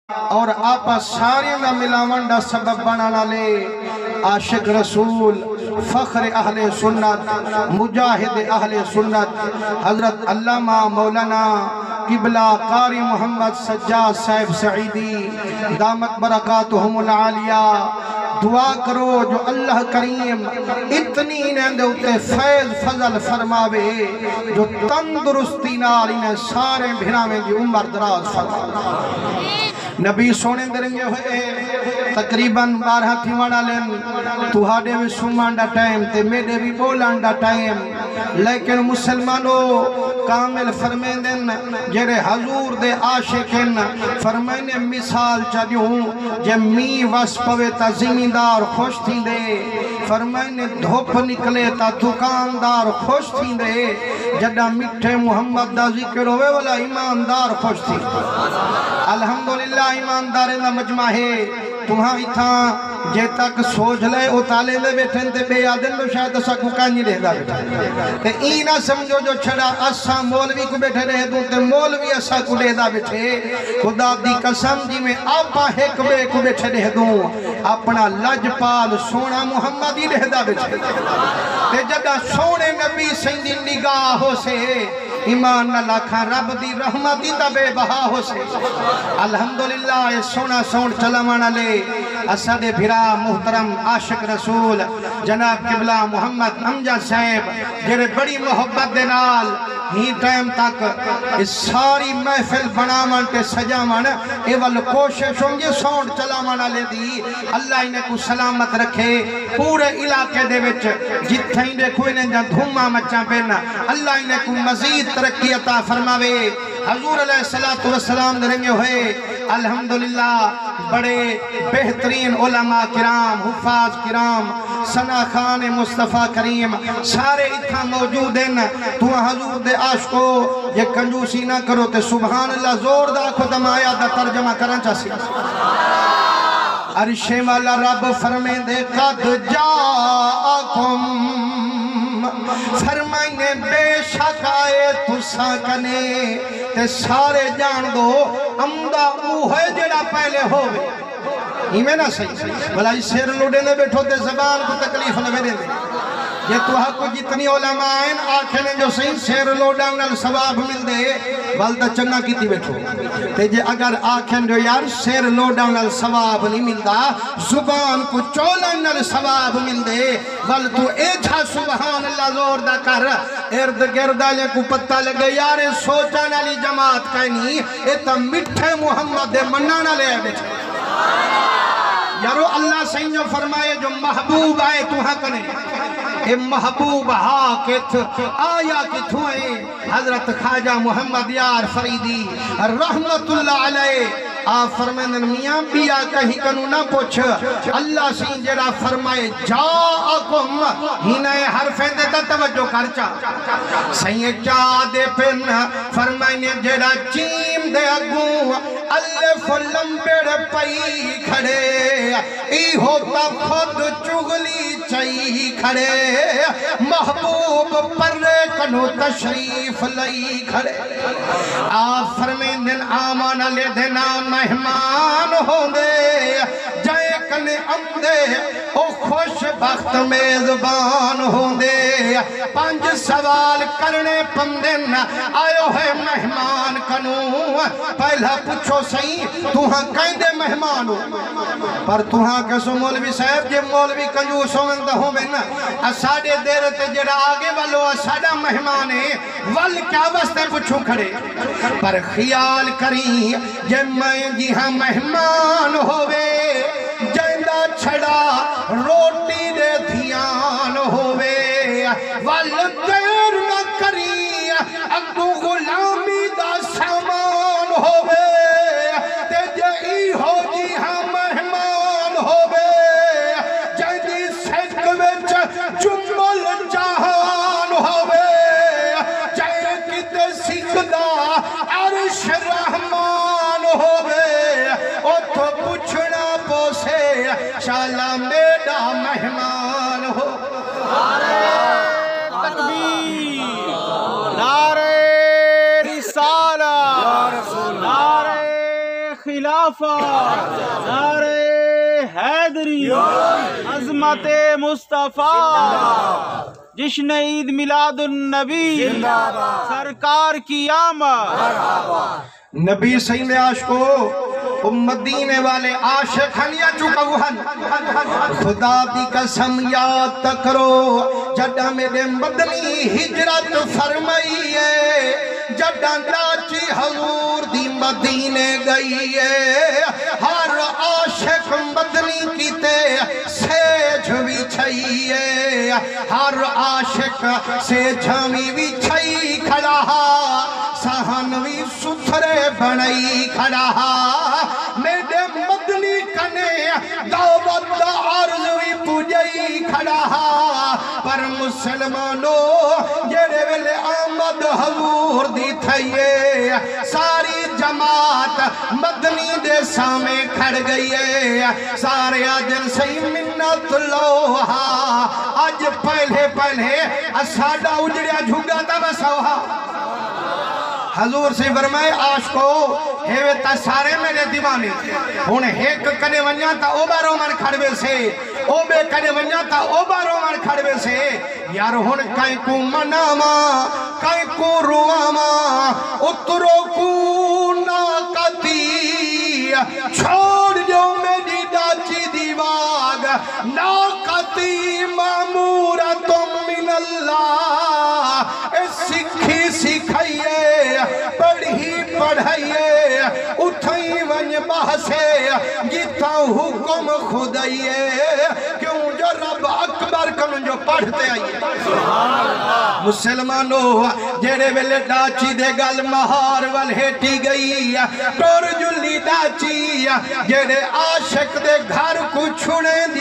اور آپا سارے دا ملاون دا سبب بنانا لے عاشق رسول فخر اہل سنت مجاہد اہل سنت حضرت علامہ مولانا قبلہ قاری محمد سجاد صاحب سعیدی دامت برکاتہم العالیہ دعا کرو جو اللہ کریم اتنی انہیں ہوتے فیض فضل فرماوے جو تندرستی نال انہیں سارے بھراویں دی عمر دراز فرماوے نبی سونے درنگے ہوئے تقریباً 12 تھیوانا لین تہاڈے بھی سمان دا ٹائم تے میڈے بھی بولان دا ٹائم لیکن مسلمانوں کامل فرمین دن جرے حضور دے عاشقین فرمین مثال چاہیوں جے می وس پوے تا زمیندار خوش تھی دے فرمین دھوپ نکلے تا دکاندار خوش تھی دے جڑا مٹھے محمد دا ذکر ہوئے والا ایماندار خوش تھی الحمدللہ ایماندار دا مجمع ہے تمہاں اتھاں جے تک سوچ لے او تالے لے بیٹھیں تے بے آدن لو شاید اسا کو کانی رہ دا بیٹھے تے اینا سمجھو جو چھڑا اسا مولوی کو بیٹھے رہ دوں تے مولوی اسا کو رہ دا بیٹھے خدا دی قسم جی میں آپا ایک بے کو بیٹھے رہ دوں اپنا لجپال سونا محمدی رہ دا بیٹھے تے جدہ سونے نبی سیندی نگاہ ہو سے ایمان نہ لاکھاں رب دی رحمتی دا بے بہا ہو سے الحمدللہ سونا سون چلا مانا لے اسد بھرا محترم عاشق رسول جناب قبلہ محمد امجد صاحب جرے بڑی محبت دینال ہی ٹائم تک اس ساری محفل بنا مانتے سجا مانا ایوال کوشش ہوں گے سون چلا مانا لے دی اللہ انہیں کو سلامت رکھے پورے علاقے دے وچ جتھا انہیں کوئی نے جا دھوما مچا پینا اللہ انہیں کو مزید ترقی عطا فرماوے حضور علیہ السلام درنگے ہوئے الحمدللہ بڑے بہترین علماء کرام حفاظ کرام ثنا خان مصطفیٰ کریم سارے اتھا موجود ہیں تو حضور دے عاشقو یہ کنجوسی نہ کرو تے سبحان اللہ زور دا خودم آیا دا ترجمہ کرن چاسی عرش والا رب فرمے دے قد جاءکم فرمائنے بے شک آئے تسا کنے تے سارے جان دو امدہ اوہے جڑا پہلے ہوئے ہی میں نہ صحیح بھلا اس سیر لوڈے نے بیٹھو تے زبان کو تکلیف نہ بیدے دے یہ تو حق کو جتنی علماء ہیں آنکھیں نے جو صحیح سیر لوڈا انہا ثواب مل دے بالدہ چنگا کیتی بیٹھو تے جے اگر آنکھیں جو یار سیر لوڈا انہا ثواب نہیں ملدا زبان کو چولا انہا ثواب مل دے بل تو ایجھا سبحان اللہ زور دا کر ارد گردہ لے کو پتہ لگے یار سوچان علی جماعت کہنی ایتا مٹھے محمد دے منانا لے بیٹھے یارو اللہ سہی جو فرمائے جو محبوب آئے تو حق نے اے محبوب حاکت آیا کتھوئے حضرت خواجہ محمد یار فریدی رحمت اللہ علیہ آپ فرمائن میاں بیا کہیں کنو نہ پوچھ اللہ سین جرا فرمائے جاءکم ہی نئے حرفیں دیتا توجہ کرچا سین جا دے پن فرمائن جرا چیم دے اگوں الف لمبڑ پئی کھڑے ای ہوتا خود چگلی چائی کھڑے محبوب پر کنو تشریف لئی کھڑے آپ فرمائن دن آمان لے دینا مہمان ہوں دے جائے کنے اندے او خوش بخت میزبان ہوں دے 5 سوال کرنے پندن آئے ہے مہمان کنو پہلا پوچھو سہی توہاں کہیں دے مہمان ہو پر توہاں کسو مولوی صاحب جے مولوی کنجوس ہوندہ ہوں میں اساڑے دیر تے جڑا آگے والو اساڑا مہمان ہے ول کیا واسطے پوچھو کھڑے پر خیال کریں جے میں جی ہاں مہمان ہوئے جائندہ چھڑا روٹی دے دھیان ہوئے ول دیر نہ کری اگو غلامی دا سامان ہوئے تے جئی ہو جی ہاں مہمان ہوئے جائندی سیک وچ جمل جہان ہوئے جائے کتے سکھدا عرش رحمان ہوئے او تو پوچھنا پوسے شالا میڈا مہمان ہو تکبیر نعرہ رسالہ نعرہ خلافت جعفر، نعرہ حیدری، عظمت مصطفیٰ، جشن عید میلاد النبی، سرکار کی آمد۔ نبی صحیح میں عاشقو مدینے والے عاشق ہن یا چکوہن، خدا دی قسم یاد تکرو جڈا میرے مدنی ہجرت فرمائی ہے، جڈا لاچی حضور دی مدینے گئی ہے، ہر عاشق مدنی کیتے سیجھ بھی چھئیے، ہر عاشق سیجھوی بھی چھئی کھڑا، سہنوی ستھرے بنائی کھڑا، میرے مدنی کنے دعوت دا عرضوی پوجائی کھڑا، پر مسلمانوں جڑے ویلے آمد حضور دی تھئیے، ساری جماعت مدنی دے سامنے کھڑ گئی ہے، سارے دل سے منت لوہا، آج پہلے اساڈا اجڑیا جھگا تا بسوہا۔ حضور سے فرمائے عاشقو ہے تا سارے میرے دیوانے، ہن ایک کنے ونجا تا او بارو من کھڑوے سے، او بے کنے ونجا تا او بارو من کھڑوے سے، یار ہن کائیں کو مناما کائیں کو رواما، اترو کو ناکتی چھوڑ جو میری ڈاچی دیواگ، ناکتی مامورت من اللہ، سکھی سکھائیے پڑھی پڑھائیے، اٹھائی ونج بحثے جیتا حکم خدائیے، کیوں جو رب اکبر کن جو پڑھتے آئیے۔ مسلمانوں جیڑے ویلے ڈاچی دے گل مہار والہیٹی گئی، ٹور جلی ڈاچی جیڑے عاشق دے گھر کو چھوڑے دی